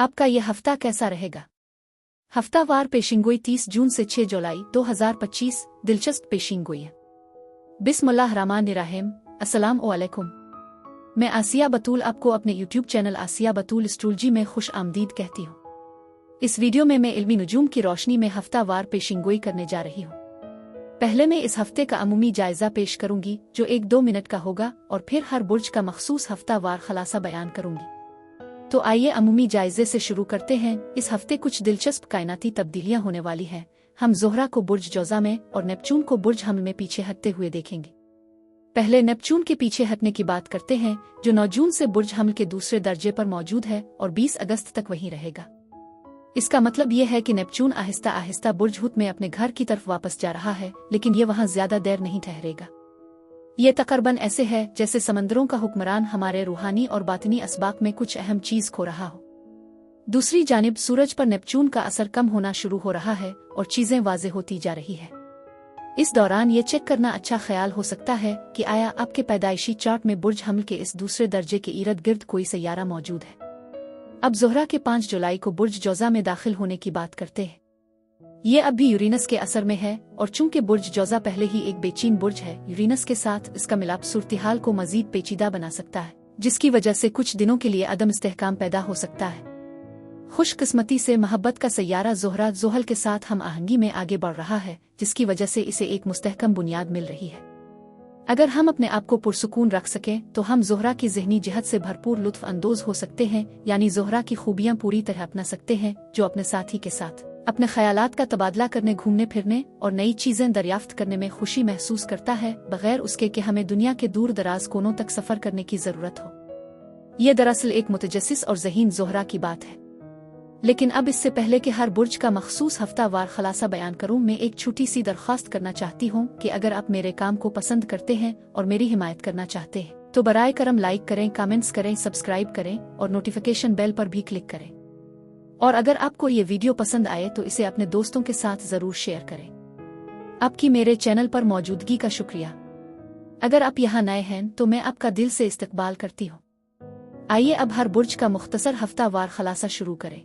आपका ये हफ्ता कैसा रहेगा? हफ्तावार पेशिंगोई 30 जून से 6 जुलाई 2025 दिलचस्प पेशिंगोई है। बिस्मिल्लाहिर्रहमानिर्रहीम। अस्सलाम वालेकुम। मैं आसिया बतूल आपको अपने YouTube चैनल आसिया बतूल एस्ट्रोलॉजी में खुश आमदीद कहती हूँ। इस वीडियो में मैं इल्मी नुजूम की रोशनी में हफ्तावार पेशिंगोई करने जा रही हूँ। पहले मैं इस हफ्ते का अमूमी जायजा पेश करूंगी जो 1-2 मिनट का होगा और फिर हर बुर्ज का मखसूस हफ्तावार खलासा बयान करूंगी। तो आइए अमूमी जायजे से शुरू करते हैं। इस हफ्ते कुछ दिलचस्प कायनाती तब्दीलियां होने वाली हैं। हम ज़ोहरा को बुर्ज जौज़ा में और नेपचून को बुर्ज हमल में पीछे हटते हुए देखेंगे। पहले नेपचून के पीछे हटने की बात करते हैं, जो 9 जून से बुर्ज हमल के दूसरे दर्जे पर मौजूद है और 20 अगस्त तक वहीं रहेगा। इसका मतलब यह है कि नेपचून आहिस्ता आहिस्ता बुर्ज हुत में अपने घर की तरफ वापस जा रहा है, लेकिन ये वहां ज्यादा देर नहीं ठहरेगा। ये तकरीबन ऐसे है जैसे समंदरों का हुक्मरान हमारे रूहानी और बातनी असबाक में कुछ अहम चीज खो रहा हो। दूसरी जानिब सूरज पर नेपचून का असर कम होना शुरू हो रहा है और चीजें वाजे होती जा रही है। इस दौरान ये चेक करना अच्छा ख्याल हो सकता है कि आया आपके पैदाइशी चार्ट में बुर्ज हमल के इस दूसरे दर्जे के इर्द गिर्द कोई सैयारा मौजूद है। अब ज़ोहरा के 5 जुलाई को बुर्ज जौज़ा में दाखिल होने की बात करते हैं। ये अब भी यूरेनस के असर में है और चूंकि बुर्ज जौज़ा पहले ही एक बेचैन बुर्ज है, यूरेनस के साथ इसका मिलाप सूरत-ए-हाल को मजीद पेचीदा बना सकता है, जिसकी वजह से कुछ दिनों के लिए अदम इस्तेहकाम पैदा हो सकता है। खुशकिस्मती से मोहब्बत का सैयारा ज़ोहरा ज़ोहल के साथ हम आहंगी में आगे बढ़ रहा है, जिसकी वजह से इसे एक मुस्तहकम बुनियाद मिल रही है। अगर हम अपने आप को पुरसुकून रख सकें तो हम ज़ोहरा की ज़हनी जहत से भरपूर लुत्फ़ अंदोज़ हो सकते हैं, यानी ज़ोहरा की खूबियां पूरी तरह अपना सकते हैं, जो अपने साथी के साथ अपने ख्यालात का तबादला करने, घूमने फिरने और नई चीज़ें दरियाफ्त करने में खुशी महसूस करता है, बगैर उसके कि हमें दुनिया के दूर दराज कोनों तक सफ़र करने की ज़रूरत हो। ये दरअसल एक मुतजस्सिस और ज़हीन ज़ोहरा की बात है। लेकिन अब इससे पहले कि हर बुर्ज का मखसूस हफ्तावार खलासा बयान करूं, मैं एक छोटी सी दरख्वास्त करना चाहती हूं कि अगर आप मेरे काम को पसंद करते हैं और मेरी हिमायत करना चाहते हैं तो बराए करम लाइक करें, कमेंट्स करें, सब्सक्राइब करें और नोटिफिकेशन बेल पर भी क्लिक करें। और अगर आपको ये वीडियो पसंद आए तो इसे अपने दोस्तों के साथ जरूर शेयर करें। आपकी मेरे चैनल पर मौजूदगी का शुक्रिया। अगर आप यहाँ नए हैं तो मैं आपका दिल से इस्तकबाल करती हूँ। आइए अब हर बुर्ज का मुख्तसर हफ्तावार खलासा शुरू करें।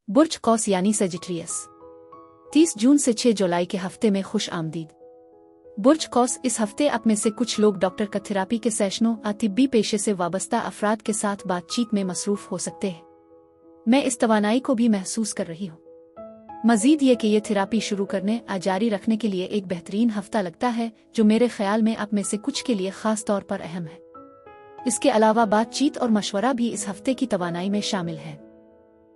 बुर्ज कौस यानी सेजिटेरियस 30 जून से 6 जुलाई के हफ्ते में खुश आमदीद। बुर्ज कौस इस हफ्ते आप में से कुछ लोग डॉक्टर का थेरापी के सेशनों या तिब्बी पेशे से वाबस्ता अफराद के साथ बातचीत में मसरूफ हो सकते हैं। मैं इस तवानाई को भी महसूस कर रही हूँ। मजीद ये कि ये थेरापी शुरू करने या जारी रखने के लिए एक बेहतरीन हफ्ता लगता है, जो मेरे ख्याल में आप में से कुछ के लिए खास तौर पर अहम है। इसके अलावा बातचीत और मशवरा भी इस हफ्ते की तवानाई में शामिल है।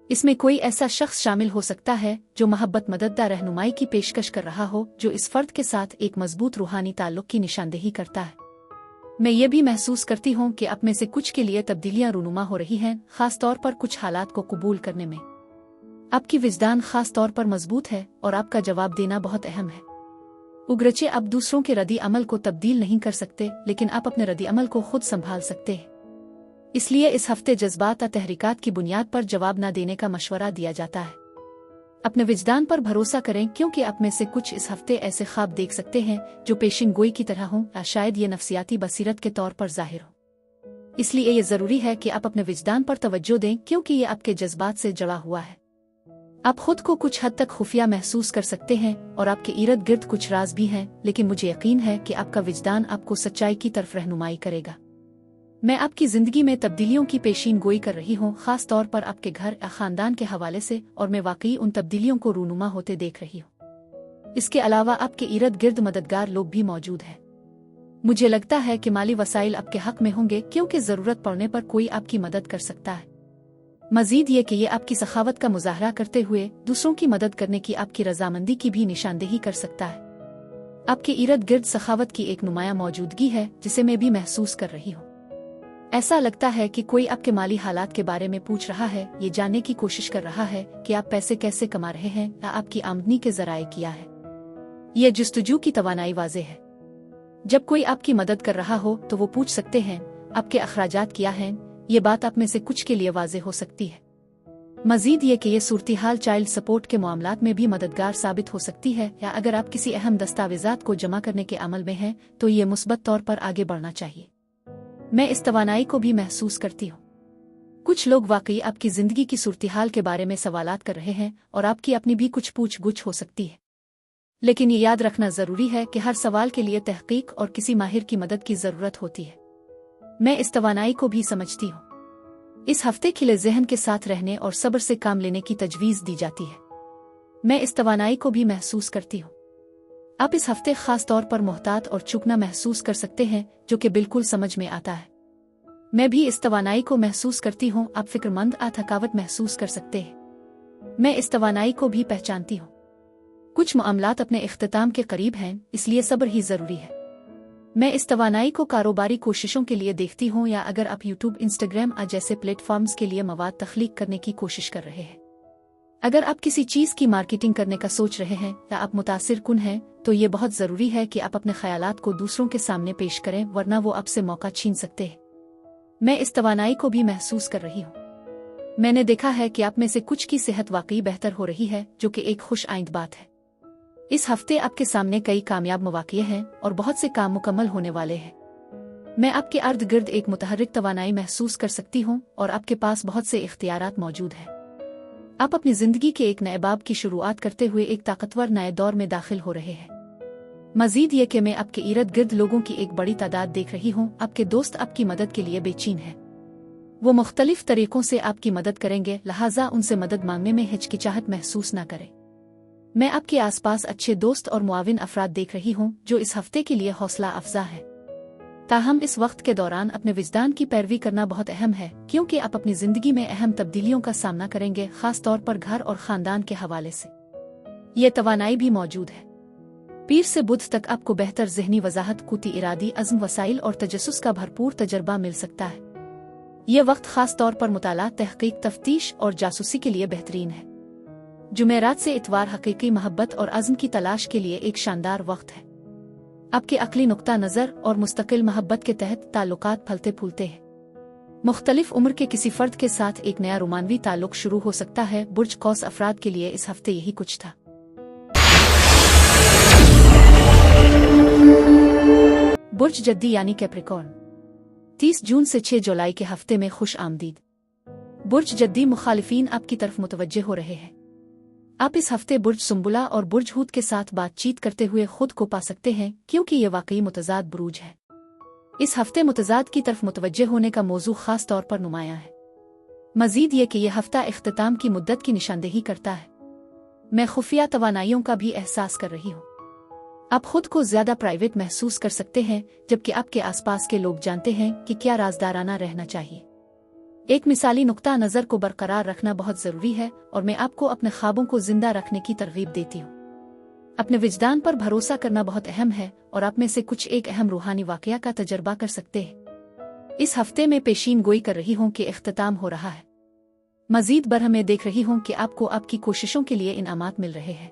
इसमें कोई ऐसा शख्स शामिल हो सकता है जो मोहब्बत मददगार रहनुमाई की पेशकश कर रहा हो, जो इस फर्द के साथ एक मजबूत रूहानी ताल्लुक की निशानदेही करता है। मैं ये भी महसूस करती हूँ कि आप में से कुछ के लिए तब्दीलियां रूनुमा हो रही हैं, खास तौर पर कुछ हालात को कबूल करने में। आपकी विजदान खास तौर पर मजबूत है और आपका जवाब देना बहुत अहम है। उगरचे आप दूसरों के रद्दी अमल को तब्दील नहीं कर सकते, लेकिन आप अपने रद्दी अमल को खुद संभाल सकते हैं। इसलिए इस हफ्ते जज्बात या तहरीकात की बुनियाद पर जवाब न देने का मशवरा दिया जाता है। अपने विजदान पर भरोसा करें, क्योंकि आप में से कुछ इस हफ्ते ऐसे ख्वाब देख सकते हैं जो पेशिन गोई की तरह हों, या शायद ये नफ्सियाती बसीरत के तौर पर जाहिर हो। इसलिए ये जरूरी है कि आप अपने विजदान पर तवज्जो दें, क्योंकि ये आपके जज्बात से जुड़ा हुआ है। आप खुद को कुछ हद तक खुफिया महसूस कर सकते हैं और आपके इर्द गिर्द कुछ राज भी हैं, लेकिन मुझे यकीन है कि आपका विजदान आपको सच्चाई की तरफ रहनुमाई करेगा। मैं आपकी जिंदगी में तब्दीलियों की पेशीन गोई कर रही हूँ, खास तौर पर आपके घर या खानदान के हवाले से, और मैं वाकई उन तब्दीलियों को रूनुमा होते देख रही हूँ। इसके अलावा आपके इर्द गिर्द मददगार लोग भी मौजूद हैं। मुझे लगता है कि माली वसाइल आपके हक में होंगे, क्योंकि जरूरत पड़ने पर कोई आपकी मदद कर सकता है। मजीद ये कि ये आपकी सखावत का मुजाहरा करते हुए दूसरों की मदद करने की आपकी रजामंदी की भी निशानदेही कर सकता है। आपके इर्द गिर्द सखावत की एक नुमाया मौजूदगी है, जिसे मैं भी महसूस कर रही हूँ। ऐसा लगता है कि कोई आपके माली हालात के बारे में पूछ रहा है, ये जानने की कोशिश कर रहा है कि आप पैसे कैसे कमा रहे हैं या आपकी आमदनी के जराए क्या है। ये जुस्तजू की तवानाई वाज़े है। जब कोई आपकी मदद कर रहा हो तो वो पूछ सकते हैं, आपके अखराजात क्या हैं। ये बात आप में से कुछ के लिए वाज़े हो सकती है। मजीद ये कि ये सूरत-ए-हाल चाइल्ड सपोर्ट के मामलात में भी मददगार साबित हो सकती है, या अगर आप किसी अहम दस्तावेजात को जमा करने के अमल में हैं तो ये मुस्बत तौर पर आगे बढ़ना चाहिए। मैं इस तवानाई को भी महसूस करती हूँ। कुछ लोग वाकई आपकी जिंदगी की सूरत-ए-हाल के बारे में सवालात कर रहे हैं और आपकी अपनी भी कुछ पूछ-गुछ हो सकती है। लेकिन ये याद रखना जरूरी है कि हर सवाल के लिए तहकीक और किसी माहिर की मदद की जरूरत होती है। मैं इस तवानाई को भी समझती हूँ। इस हफ्ते खिले जहन के साथ रहने और सब्र से काम लेने की तजवीज़ दी जाती है। मैं इस तवानाई को भी महसूस करती हूँ। आप इस हफ्ते खास तौर पर मोहतात और चूकना महसूस कर सकते हैं, जो कि बिल्कुल समझ में आता है। मैं भी इस तवानाई को महसूस करती हूँ। आप फिक्रमंद थकावट महसूस कर सकते हैं। मैं इस तवानाई को भी पहचानती हूँ। कुछ मामलात अपने इख्तिताम के करीब हैं, इसलिए सब्र ही जरूरी है। मैं इस तवानाई को कारोबारी कोशिशों के लिए देखती हूँ, या अगर आप यूट्यूब, इंस्टाग्राम जैसे प्लेटफॉर्म्स के लिए मवाद तख्लीक करने की कोशिश कर रहे हैं। अगर आप किसी चीज़ की मार्केटिंग करने का सोच रहे हैं या आप मुतासिर कुन हैं, तो ये बहुत ज़रूरी है कि आप अपने ख्यालात को दूसरों के सामने पेश करें, वरना वो आपसे मौका छीन सकते हैं। मैं इस तवानाई को भी महसूस कर रही हूँ। मैंने देखा है कि आप में से कुछ की सेहत वाकई बेहतर हो रही है, जो कि एक खुश आइंद बात है। इस हफ्ते आपके सामने कई कामयाब मौक़े हैं और बहुत से काम मुकम्मल होने वाले हैं। मैं आपके अर्द गिर्द एक मुतहर्रिक तवानाई महसूस कर सकती हूँ और आपके पास बहुत से इख्तियारात मौजूद हैं। आप अपनी जिंदगी के एक नए बाब की शुरुआत करते हुए एक ताकतवर नए दौर में दाखिल हो रहे हैं। मजीद ये कि मैं आपके इर्द गिर्द लोगों की एक बड़ी तादाद देख रही हूँ। आपके दोस्त आपकी मदद के लिए बेचैन हैं। वो मुख्तलिफ तरीकों से आपकी मदद करेंगे, लिहाजा उनसे मदद मांगने में हिचकिचाहट महसूस न करें। मैं आपके आसपास अच्छे दोस्त और मुआविन अफराद देख रही हूँ, जो इस हफ्ते के लिए हौसला अफजा है। ताहम इस वक्त के दौरान अपने विजदान की पैरवी करना बहुत अहम है, क्योंकि आप अपनी जिंदगी में अहम तब्दीलियों का सामना करेंगे, खास तौर पर घर और खानदान के हवाले से। ये तवानाई भी मौजूद है। पीर से बुध तक आपको बेहतर ज़हनी वजाहत, कुती इरादी, अज़्म, वसाइल और तजस्सुस का भरपूर तजर्बा मिल सकता है। यह वक्त खास तौर पर मुताला, तहकीक, तफ्तीश और जासूसी के लिए बेहतरीन है। जुमेरात से इतवार हकीकी मोहब्बत और अज़्म की तलाश के लिए एक शानदार वक्त है। आपके अक्ली नुक्ता नज़र और मुस्तकिल मोहब्बत के तहत ताल्लुकात फलते फूलते हैं। मुख्तलिफ उम्र के किसी फर्द के साथ एक नया रोमानवी ताल्लुक शुरू हो सकता है। बुर्ज कौस अफराद के लिए इस हफ्ते यही कुछ था। बुर्ज जद्दी यानी कैप्रिकॉर्न, 30 जून से 6 जुलाई के हफ्ते में खुश आमदीद। बुर्ज जद्दी मुखालिफीन आपकी तरफ मुतवज्जे हो रहे हैं। आप इस हफ्ते बुर्ज सुम्बुला और बुर्ज हूत के साथ बातचीत करते हुए खुद को पा सकते हैं, क्योंकि ये वाकई मुतजाद बुरूज है। इस हफ्ते मुतजाद की तरफ मुतवज्जे होने का मौजू खास तौर पर नुमायां है। मजीद ये कि यह हफ्ता इख्तिताम की मुद्दत की निशानदेही करता है। मैं खुफिया तवानाइयों का भी एहसास कर रही हूँ। आप खुद को ज्यादा प्राइवेट महसूस कर सकते हैं, जबकि आपके आसपास के लोग जानते हैं कि क्या राजदाराना रहना चाहिए। एक मिसाली नुक्ता नज़र को बरकरार रखना बहुत ज़रूरी है, और मैं आपको अपने ख्वाबों को जिंदा रखने की तरगीब देती हूँ। अपने विजदान पर भरोसा करना बहुत अहम है, और आप में से कुछ एक अहम रूहानी वाक़या का तजर्बा कर सकते हैं। इस हफ्ते में पेशीन गोई कर रही हूँ कि इख्तिताम हो रहा है। मजीद बरह में देख रही हूँ कि आपको आपकी कोशिशों के लिए इनामात मिल रहे हैं।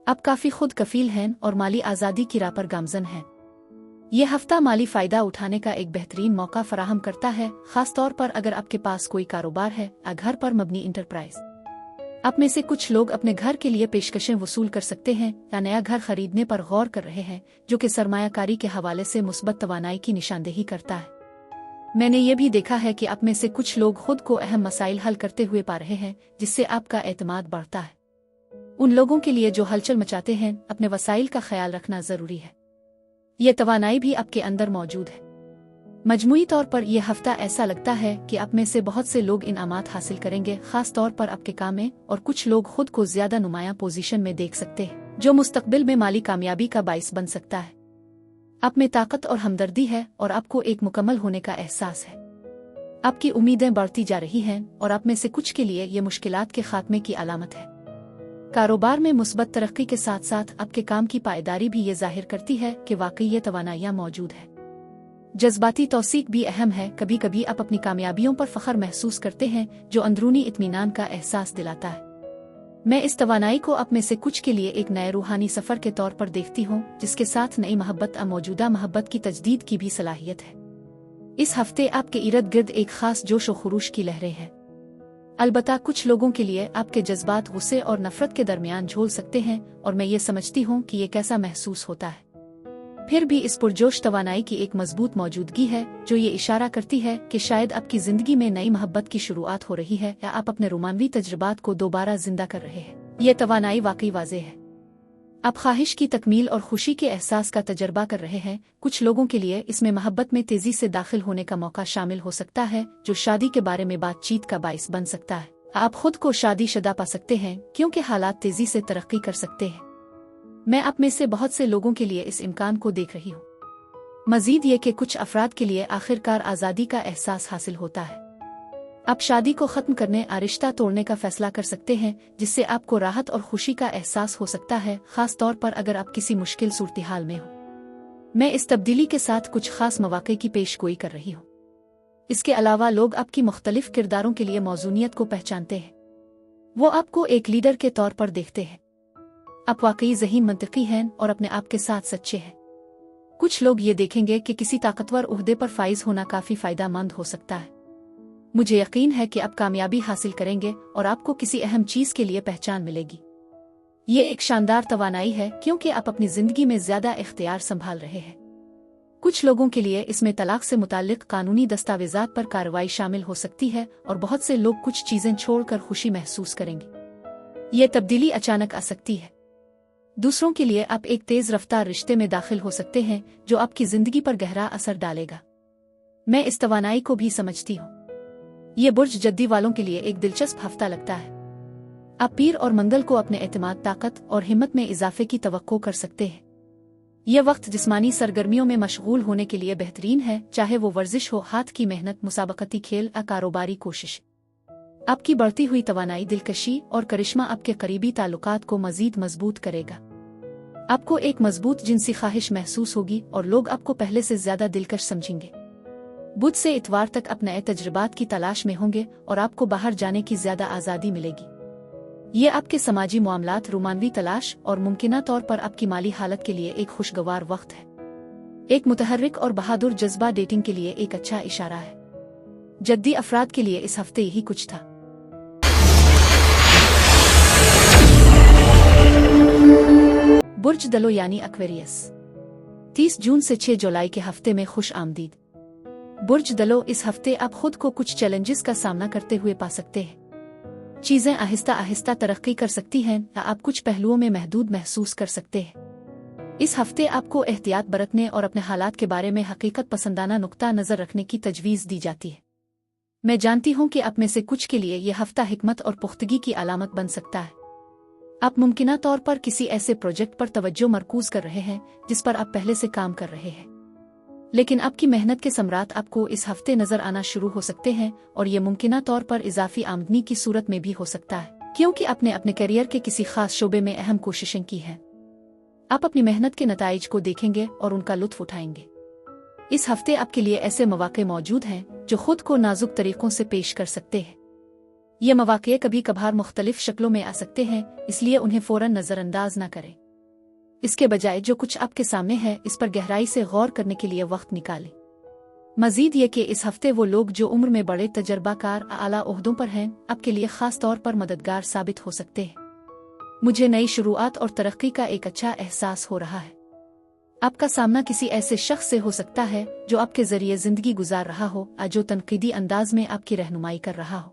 आप काफ़ी खुद कफील हैं और माली आज़ादी की राह पर गामजन हैं। यह हफ्ता माली फ़ायदा उठाने का एक बेहतरीन मौका फराहम करता है, खास तौर पर अगर आपके पास कोई कारोबार है या घर पर मबनी इंटरप्राइज। आप में से कुछ लोग अपने घर के लिए पेशकशें वसूल कर सकते हैं या नया घर खरीदने पर गौर कर रहे हैं, जो कि सरमायाकारी के हवाले से मुस्बत तवानाई की निशानदेही करता है। मैंने ये भी देखा है कि आप में से कुछ लोग खुद को अहम मसाइल हल करते हुए पा रहे हैं, जिससे आपका एतमाद बढ़ता है। उन लोगों के लिए जो हलचल मचाते हैं, अपने वसाइल का ख्याल रखना जरूरी है। यह तवानाई भी आपके अंदर मौजूद है। मजमूई तौर पर यह हफ्ता ऐसा लगता है कि आप में से बहुत से लोग इनामात हासिल करेंगे, खास तौर पर आपके काम में, और कुछ लोग खुद को ज्यादा नुमायां पोजीशन में देख सकते हैं, जो मुस्तकबिल में माली कामयाबी का बाइस बन सकता है। आप में ताकत और हमदर्दी है और आपको एक मुकम्मल होने का एहसास है। आपकी उम्मीदें बढ़ती जा रही हैं और आप में से कुछ के लिए ये मुश्किलात के खात्मे की अलामत है। कारोबार में मुस्बत तरक्की के साथ साथ आपके काम की पायदारी भी ये जाहिर करती है कि वाकई ये तवानाइयाँ मौजूद है। जज्बाती तौसीक भी अहम है। कभी कभी आप अपनी कामयाबियों पर फख्र महसूस करते हैं, जो अंदरूनी इत्मीनान का एहसास दिलाता है। मैं इस तवानाई को आप में से कुछ के लिए एक नए रूहानी सफर के तौर पर देखती हूँ, जिसके साथ नई मोहब्बत मौजूदा मोहब्बत की तजदीद की भी सलाहियत है। इस हफ्ते आपके इर्द गिर्द एक खास जोश व खुरूश की लहरें हैं। अलबत्ता कुछ लोगों के लिए आपके जज्बात गुस्से और नफरत के दरमियान झोल सकते हैं, और मैं ये समझती हूँ कि ये कैसा महसूस होता है। फिर भी इस पुरजोश तवानाई की एक मजबूत मौजूदगी है जो ये इशारा करती है कि शायद आपकी जिंदगी में नई मोहब्बत की शुरुआत हो रही है या आप अपने रोमानवी तजुर्बात को दोबारा जिंदा कर रहे हैं। ये तवानाई वाकई वाज़ेह है। आप ख्वाहिश की तकमील और खुशी के एहसास का तजर्बा कर रहे हैं। कुछ लोगों के लिए इसमें मोहब्बत में तेजी से दाखिल होने का मौका शामिल हो सकता है, जो शादी के बारे में बातचीत का बाइस बन सकता है। आप खुद को शादीशुदा पा सकते हैं क्योंकि हालात तेजी से तरक्की कर सकते हैं। मैं आप में से बहुत से लोगों के लिए इस इम्कान को देख रही हूँ। मजीद ये कि कुछ अफराद के लिए आखिरकार आज़ादी का एहसास हासिल होता है। आप शादी को ख़त्म करने और रिश्ता तोड़ने का फैसला कर सकते हैं, जिससे आपको राहत और खुशी का एहसास हो सकता है, ख़ास तौर पर अगर आप किसी मुश्किल सूरत हाल में हो। मैं इस तब्दीली के साथ कुछ ख़ास मौक़े की पेशगोई कर रही हूँ। इसके अलावा लोग आपकी मुख्तलिफ किरदारों के लिए मौजूनियत को पहचानते हैं। वो आपको एक लीडर के तौर पर देखते हैं। आप वाकई ज़हीन मंतकी हैं और अपने आप के साथ सच्चे हैं। कुछ लोग ये देखेंगे कि किसी ताकतवर उहदे पर फाइज होना काफ़ी फ़ायदेमंद हो सकता है। मुझे यकीन है कि आप कामयाबी हासिल करेंगे और आपको किसी अहम चीज़ के लिए पहचान मिलेगी। ये एक शानदार तवानाई है क्योंकि आप अपनी ज़िंदगी में ज़्यादा इख्तियार संभाल रहे हैं। कुछ लोगों के लिए इसमें तलाक से मुताल्लिक कानूनी दस्तावेज़ात पर कार्रवाई शामिल हो सकती है और बहुत से लोग कुछ चीज़ें छोड़कर खुशी महसूस करेंगे। ये तब्दीली अचानक आ सकती है। दूसरों के लिए आप एक तेज़ रफ्तार रिश्ते में दाखिल हो सकते हैं जो आपकी ज़िंदगी पर गहरा असर डालेगा। मैं इस तवानाई को भी समझती हूँ। ये बुर्ज जद्दी वालों के लिए एक दिलचस्प हफ्ता लगता है। आप पीर और मंगल को अपने एतमाद, ताकत और हिम्मत में इजाफे की तवक्को कर सकते हैं। यह वक्त जिस्मानी सरगर्मियों में मशगूल होने के लिए बेहतरीन है, चाहे वो वर्जिश हो, हाथ की मेहनत, मुसाबकती खेल या कारोबारी कोशिश। आपकी बढ़ती हुई तवानाई, दिलकशी और करिश्मा आपके करीबी ताल्लुकात को मजीद मजबूत करेगा। आपको एक मजबूत जिनसी ख्वाहिश महसूस होगी और लोग आपको पहले से ज्यादा दिलकश समझेंगे। बुध से इतवार तक आप नए तजुर्बात की तलाश में होंगे और आपको बाहर जाने की ज्यादा आज़ादी मिलेगी। ये आपके समाजी मामलात, रोमानवी तलाश और मुमकिना तौर पर आपकी माली हालत के लिए एक खुशगवार वक्त है। एक मुतहर्रिक और बहादुर जज्बा डेटिंग के लिए एक अच्छा इशारा है। जद्दी अफराद के लिए इस हफ्ते यही कुछ था। बुर्ज दलो यानी एक्वेरियस, 30 जून से 6 जुलाई के हफ्ते में खुश आमदीद। बुर्ज दलो, इस हफ्ते आप खुद को कुछ चैलेंजेस का सामना करते हुए पा सकते हैं। चीजें आहिस्ता आहिस्ता तरक्की कर सकती हैं या आप कुछ पहलुओं में महदूद महसूस कर सकते हैं। इस हफ्ते आपको एहतियात बरतने और अपने हालात के बारे में हकीकत पसंदाना नुक्ता नजर रखने की तजवीज़ दी जाती है। मैं जानती हूँ कि आप में से कुछ के लिए यह हफ्ता हिकमत और पुख्तगी की अलामत बन सकता है। आप मुमकिना तौर पर किसी ऐसे प्रोजेक्ट पर तवज्जो मरकूज कर रहे हैं जिस पर आप पहले से काम कर रहे हैं, लेकिन आपकी मेहनत के समरात आपको इस हफ्ते नजर आना शुरू हो सकते हैं और ये मुमकिना तौर पर इजाफी आमदनी की सूरत में भी हो सकता है, क्योंकि आपने अपने करियर के किसी खास शोबे में अहम कोशिशें की हैं। आप अपनी मेहनत के नताइज को देखेंगे और उनका लुत्फ उठाएंगे। इस हफ्ते आपके लिए ऐसे मौके मौजूद हैं जो खुद को नाजुक तरीकों से पेश कर सकते हैं। ये मौके कभी कभार मुख्तलिफ शक्लों में आ सकते हैं, इसलिए उन्हें फौरन नजरअंदाज न करें। इसके बजाय जो कुछ आपके सामने है इस पर गहराई से गौर करने के लिए वक्त निकालें। मजीद ये कि इस हफ्ते वो लोग जो उम्र में बड़े तजर्बाकार आला ओहदों पर हैं आपके लिए खास तौर पर मददगार साबित हो सकते हैं। मुझे नई शुरुआत और तरक्की का एक अच्छा एहसास हो रहा है। आपका सामना किसी ऐसे शख्स से हो सकता है जो आपके जरिए जिंदगी गुजार रहा हो या जो तनकीदी अंदाज में आपकी रहनुमाई कर रहा हो।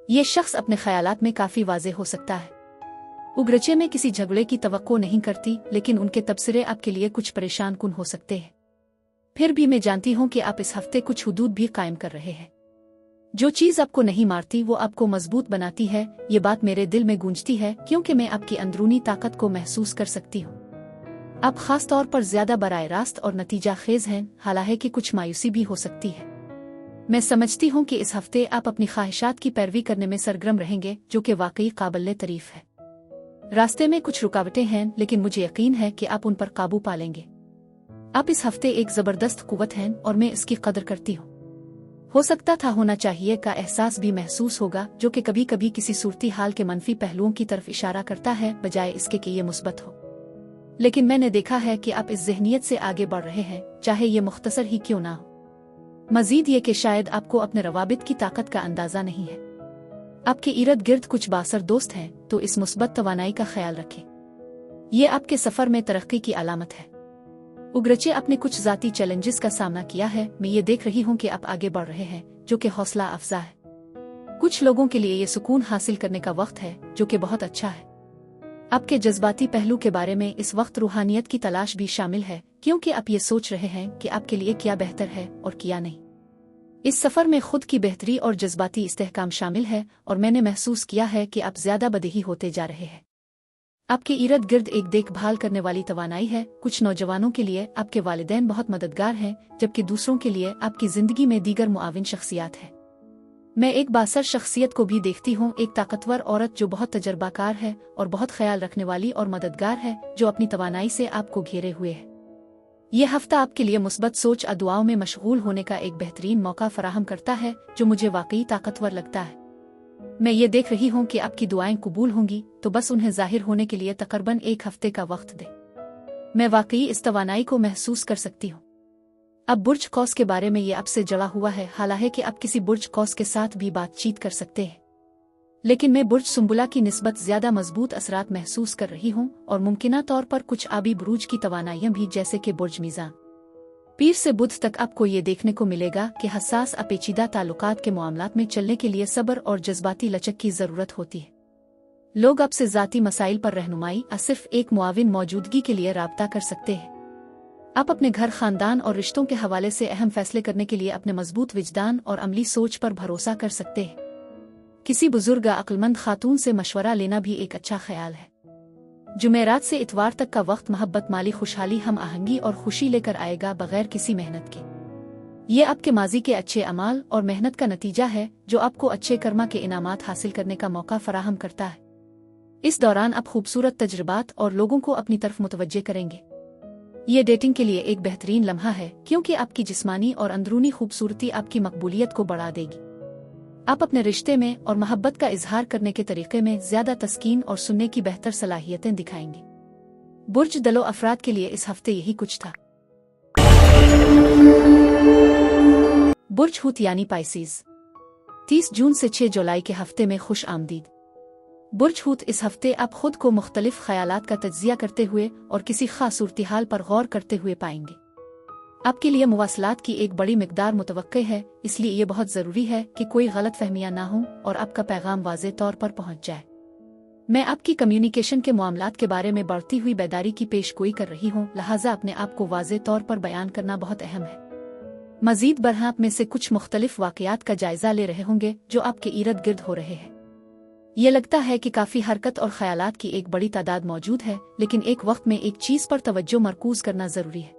ये शख्स अपने ख्यालात में काफी वाज़े हो सकता है। उग्रचे में किसी झगड़े की तवक्को नहीं करती, लेकिन उनके तबसरे आपके लिए कुछ परेशान कुन हो सकते हैं। फिर भी मैं जानती हूँ कि आप इस हफ्ते कुछ हुदूद भी कायम कर रहे हैं। जो चीज़ आपको नहीं मारती वो आपको मजबूत बनाती है। ये बात मेरे दिल में गूंजती है क्योंकि मैं आपकी अंदरूनी ताकत को महसूस कर सकती हूँ। आप खास तौर पर ज्यादा बराह रास्त और नतीजा खेज हैं, हालांकि कुछ मायूसी भी हो सकती है। मैं समझती हूँ कि इस हफ्ते आप अपनी ख्वाहिशात की पैरवी करने में सरगर्म रहेंगे, जो कि वाकई काबिल तारीफ है। रास्ते में कुछ रुकावटें हैं, लेकिन मुझे यकीन है कि आप उन पर काबू पा लेंगे। आप इस हफ्ते एक जबरदस्त कुव्वत हैं और मैं इसकी कदर करती हूँ। हो सकता था होना चाहिए का एहसास भी महसूस होगा, जो कि कभी कभी किसी सूरती हाल के मनफी पहलुओं की तरफ इशारा करता है बजाय इसके कि ये मुस्बत हो। लेकिन मैंने देखा है कि आप इस ज़हनियत से आगे बढ़ रहे हैं, चाहे ये मुख्तसर ही क्यों ना हो। मजीद ये कि शायद आपको अपने रवाबित की ताकत का अंदाजा नहीं है। आपके इर्द गिर्द कुछ बासर दोस्त हैं, तो इस मुस्बत तवानाई का ख्याल रखें। ये आपके सफर में तरक्की की अलामत है। उग्रचे अपने कुछ ज़ाती चैलेंजेस का सामना किया है। मैं ये देख रही हूँ कि आप आगे बढ़ रहे हैं, जो कि हौसला अफजा है। कुछ लोगों के लिए ये सुकून हासिल करने का वक्त है, जो कि बहुत अच्छा है। आपके जज्बाती पहलू के बारे में इस वक्त रूहानियत की तलाश भी शामिल है, क्योंकि आप ये सोच रहे हैं कि आपके लिए क्या बेहतर है और क्या नहीं। इस सफ़र में खुद की बेहतरी और जज्बाती इस्तेहकाम शामिल है, और मैंने महसूस किया है कि आप ज़्यादा बदही होते जा रहे हैं। आपके इर्द गिर्द एक देखभाल करने वाली तवानाई है। कुछ नौजवानों के लिए आपके वालिदैन बहुत मददगार हैं, जबकि दूसरों के लिए आपकी ज़िंदगी में दीगर मुआविन शख्सियात हैं। मैं एक बासर शख्सियत को भी देखती हूँ, एक ताकतवर औरत जो बहुत तजर्बाकार है और बहुत ख्याल रखने वाली और मददगार है, जो अपनी तवानाई से आपको घेरे हुए है। ये हफ्ता आपके लिए मुस्बत सोच और दुआओं में मशगूल होने का एक बेहतरीन मौका फराहम करता है, जो मुझे वाकई ताकतवर लगता है। मैं ये देख रही हूँ कि आपकी दुआएं कबूल होंगी, तो बस उन्हें जाहिर होने के लिए तकरीबन एक हफ्ते का वक्त दे। मैं वाकई इस तवानाई को महसूस कर सकती हूँ। अब बुर्ज कौस के बारे में ये आपसे जड़ा हुआ है, हालांकि आप किसी बुर्ज कौस के साथ भी बातचीत कर सकते हैं, लेकिन मैं बुर्ज सुंबुला की निस्बत ज्यादा मजबूत असरात महसूस कर रही हूँ, और मुमकिना तौर पर कुछ आबी बुरूज की तवानाइयां भी, जैसे कि बुर्ज मीज़ान। पीर से बुध तक आपको ये देखने को मिलेगा कि हसास अपेचीदा ताल्लुकात के मामलात में चलने के लिए सब्र और जज्बाती लचक की जरूरत होती है। लोग आपसे ज़ाती मसाइल पर रहनुमाई और सिर्फ एक मुआविन मौजूदगी के लिए राब्ता कर सकते हैं। आप अपने घर, खानदान और रिश्तों के हवाले से अहम फैसले करने के लिए अपने मजबूत विजदान और अमली सोच पर भरोसा कर सकते हैं। किसी बुजुर्ग अक्लमंद खातून से मशवरा लेना भी एक अच्छा ख्याल है। जुमेरात से इतवार तक का वक्त मोहब्बत, माली खुशहाली, हम आहंगी और खुशी लेकर आएगा, बगैर किसी मेहनत के। ये आपके माजी के अच्छे अमाल और मेहनत का नतीजा है, जो आपको अच्छे कर्मा के इनामात हासिल करने का मौका फराहम करता है। इस दौरान आप खूबसूरत तजुर्बात और लोगों को अपनी तरफ मुतवज्जे करेंगे। ये डेटिंग के लिए एक बेहतरीन लम्हा है, क्योंकि आपकी जिस्मानी और अंदरूनी खूबसूरती आपकी मकबूलियत को बढ़ा देगी। आप अपने रिश्ते में और मोहब्बत का इजहार करने के तरीके में ज्यादा तस्कीन और सुनने की बेहतर सलाहियतें दिखाएंगे। बुर्ज दलो अफराद के लिए इस हफ्ते यही कुछ था। बुर्ज हूत यानी पाइसीज, 30 जून से 6 जुलाई के हफ्ते में खुश आमदीद। बुर्ज हूत इस हफ्ते आप खुद को मुख्तलिफ ख्यालात का तज्जिया करते हुए और किसी खास सूरत-ए-हाल पर गौर करते हुए पाएंगे। आपके लिए मुवासलात की एक बड़ी मिकदार मुतवक्के है, इसलिए ये बहुत ज़रूरी है कि कोई गलत फहमियाँ ना हो और आपका पैगाम वाज़े तौर पर पहुँच जाए। मैं आपकी कम्युनिकेशन के मामलात के बारे में बढ़ती हुई बेदारी की पेशगोई कर रही हूँ, लिहाजा अपने आप को वाज़े तौर पर बयान करना बहुत अहम है। मज़ीद बरहा आप में से कुछ मुख्तलिफ वाक़यात का जायज़ा ले रहे होंगे जो आपके इर्द गिर्द हो रहे हैं। ये लगता है कि काफ़ी हरकत और ख्यालात की एक बड़ी तादाद मौजूद है, लेकिन एक वक्त में एक चीज़ पर तवज्जो मरकूज करना ज़रूरी है।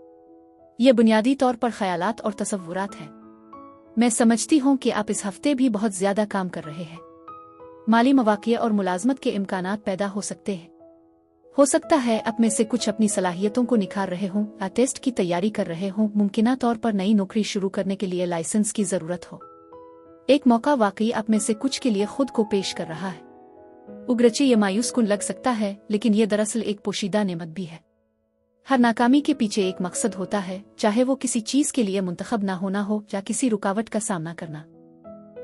ये बुनियादी तौर पर ख्यालात और तसव्वुरात हैं। मैं समझती हूँ कि आप इस हफ्ते भी बहुत ज़्यादा काम कर रहे हैं। माली मौक़े और मुलाजमत के इम्कानात पैदा हो सकते हैं। हो सकता है आप में से कुछ अपनी सलाहियतों को निखार रहे हों या टेस्ट की तैयारी कर रहे हों। मुमकिना तौर पर नई नौकरी शुरू करने के लिए लाइसेंस की ज़रूरत हो। एक मौका वाकई आप में से कुछ के लिए खुद को पेश कर रहा है। उग्रचे ये मायूस कुन लग सकता है, लेकिन ये दरअसल एक पोशीदा नेमत भी है। हर नाकामी के पीछे एक मकसद होता है, चाहे वो किसी चीज़ के लिए मुंतखब ना होना हो या किसी रुकावट का सामना करना।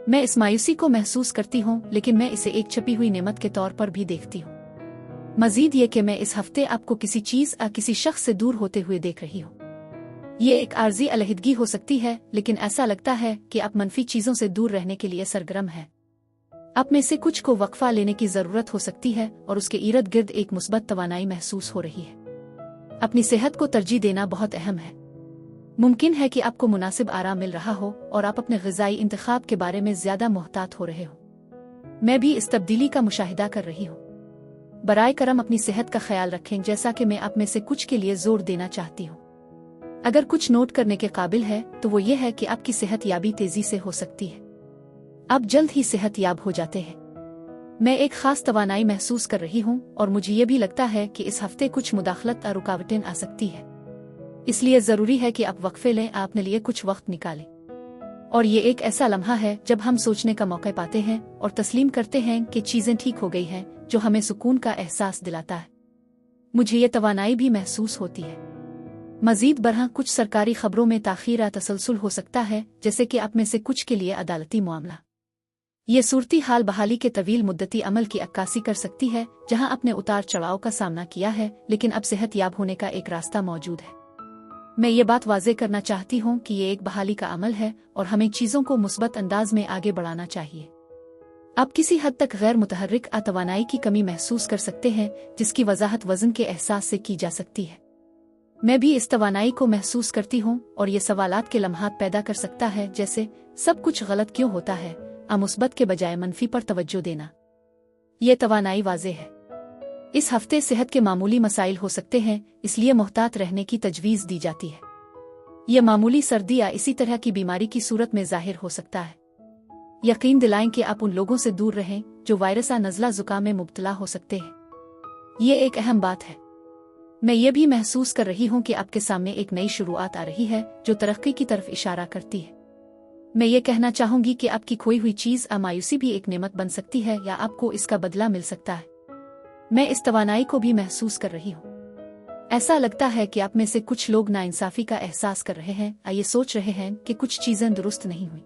मैं इस मायूसी को महसूस करती हूँ, लेकिन मैं इसे एक छपी हुई नेमत के तौर पर भी देखती हूँ। मजीद ये कि मैं इस हफ्ते आपको किसी चीज़ या किसी शख्स से दूर होते हुए देख रही हूँ। ये एक आर्जी अलहदगी हो सकती है, लेकिन ऐसा लगता है कि आप मनफी चीज़ों से दूर रहने के लिए सरगर्म हैं। आप में से कुछ को वक्फा लेने की ज़रूरत हो सकती है और उसके इर्द गिर्द एक मुस्बत तवानाई महसूस हो रही है। अपनी सेहत को तरजीह देना बहुत अहम है। मुमकिन है कि आपको मुनासिब आराम मिल रहा हो और आप अपने ग़िज़ाई इंतखाब के बारे में ज़्यादा मोहतात हो रहे हो। मैं भी इस तब्दीली का मुशाहिदा कर रही हूँ। बराए करम अपनी सेहत का ख्याल रखें, जैसा कि मैं आप में से कुछ के लिए जोर देना चाहती हूँ। अगर कुछ नोट करने के काबिल है तो वो ये है कि आपकी सेहत याबी तेजी से हो सकती है। आप जल्द ही सेहत याब हो जाते हैं। मैं एक खास तवानाई महसूस कर रही हूँ और मुझे ये भी लगता है कि इस हफ्ते कुछ मुदाखलत और रुकावटें आ सकती है। इसलिए ज़रूरी है कि आप वक्फे लें, अपने लिए कुछ वक्त निकालें। और ये एक ऐसा लम्हा है जब हम सोचने का मौका पाते हैं और तस्लीम करते हैं कि चीज़ें ठीक हो गई हैं, जो हमें सुकून का एहसास दिलाता है। मुझे ये तवानाई भी महसूस होती है। मजीद बरहा कुछ सरकारी खबरों में ताख़ीर या तसलसल हो सकता है, जैसे कि आप में से कुछ के लिए अदालती मामला। ये सूरती हाल बहाली के तवील मुद्दती अमल की अक्कासी कर सकती है, जहां आपने उतार चढ़ाव का सामना किया है, लेकिन अब सेहत याब होने का एक रास्ता मौजूद है। मैं ये बात वाज़ेह करना चाहती हूँ कि ये एक बहाली का अमल है और हमें चीज़ों को मुस्बत अंदाज में आगे बढ़ाना चाहिए। आप किसी हद तक गैर मुतहर्रिक तवानाई की कमी महसूस कर सकते हैं, जिसकी वजाहत वज़न के एहसास से की जा सकती है। मैं भी इस तवानाई को महसूस करती हूँ और ये सवालात के लम्हात पैदा कर सकता है, जैसे सब कुछ गलत क्यों होता है, मुस्बत के बजाय मनफी पर तवज्जो देना। ये तवानाई वाज़ेह है। इस हफ्ते सेहत के मामूली मसाइल हो सकते हैं, इसलिए मुहतात रहने की तजवीज़ दी जाती है। यह मामूली सर्दी या इसी तरह की बीमारी की सूरत में ज़ाहिर हो सकता है। यकीन दिलाएं कि आप उन लोगों से दूर रहें जो वायरस या नज़ला ज़ुकाम में मुब्तला हो सकते हैं। ये एक अहम बात है। मैं ये भी महसूस कर रही हूँ कि आपके सामने एक नई शुरुआत आ रही है जो तरक्की की तरफ इशारा करती है। मैं ये कहना चाहूँगी कि आपकी खोई हुई चीज़ मायूसी भी एक नेमत बन सकती है या आपको इसका बदला मिल सकता है। मैं इस तवानाई को भी महसूस कर रही हूँ। ऐसा लगता है कि आप में से कुछ लोग नाइंसाफ़ी का एहसास कर रहे हैं, ये सोच रहे हैं कि कुछ चीज़ें दुरुस्त नहीं हुई।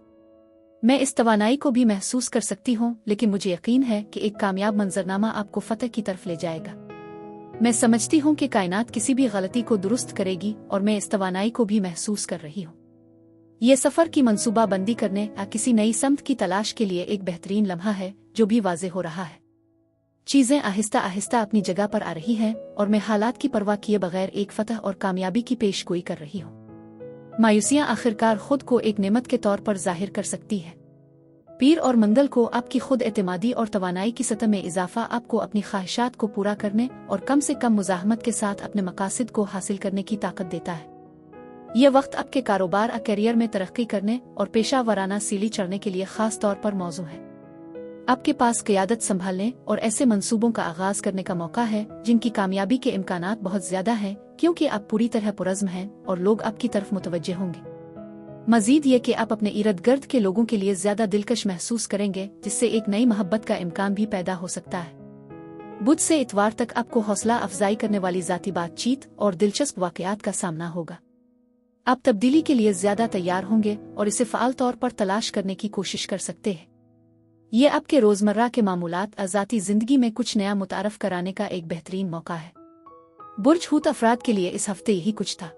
मैं इस तवानाई को भी महसूस कर सकती हूँ, लेकिन मुझे यकीन है कि एक कामयाब मंजरनामा आपको फतह की तरफ ले जाएगा। मैं समझती हूँ कि कायनात किसी भी गलती को दुरुस्त करेगी और मैं इस तवानाई को भी महसूस कर रही हूँ। ये सफ़र की मंसूबा बंदी करने या किसी नई समत की तलाश के लिए एक बेहतरीन लम्हा है जो भी वाज़ेह हो रहा है। चीज़ें आहिस्ता आहिस्ता अपनी जगह पर आ रही हैं और मैं हालात की परवाह किए बगैर एक फतह और कामयाबी की पेशगोई कर रही हूँ। मायूसियाँ आखिरकार खुद को एक नेमत के तौर पर जाहिर कर सकती है। पीर और मंगल को आपकी खुद एतमादी और तवानाई की सतह में इजाफा आपको अपनी ख्वाहिशात को पूरा करने और कम से कम मुज़ाहमत के साथ अपने मकासद को हासिल करने की ताकत देता है। यह वक्त आपके कारोबार और करियर में तरक्की करने और पेशा वराना सीढ़ी चढ़ने के लिए ख़ास तौर पर मौजू है। आपके पास क़ियादत संभालने और ऐसे मंसूबों का आगाज़ करने का मौका है जिनकी कामयाबी के इम्कानात बहुत ज़्यादा हैं, क्योंकि आप पूरी तरह पुरज़्म हैं और लोग आपकी तरफ मुतवज्जे होंगे। मज़ीद ये कि आप अपने इर्द गिर्द के लोगों के लिए ज़्यादा दिलकश महसूस करेंगे, जिससे एक नई मोहब्बत का इम्कान भी पैदा हो सकता है। बुध से इतवार तक आपको हौसला अफजाई करने वाली ज़ाती बातचीत और दिलचस्प वाक़यात का सामना होगा। आप तब्दीली के लिए ज़्यादा तैयार होंगे और इसे फ़ाल तौर पर तलाश करने की कोशिश कर सकते हैं। ये आपके रोज़मर्रा के मामूलात ज़ाती ज़िंदगी में कुछ नया मुतारफ़ कराने का एक बेहतरीन मौका है। बुर्ज हूत अफराद के लिए इस हफ्ते यही कुछ था।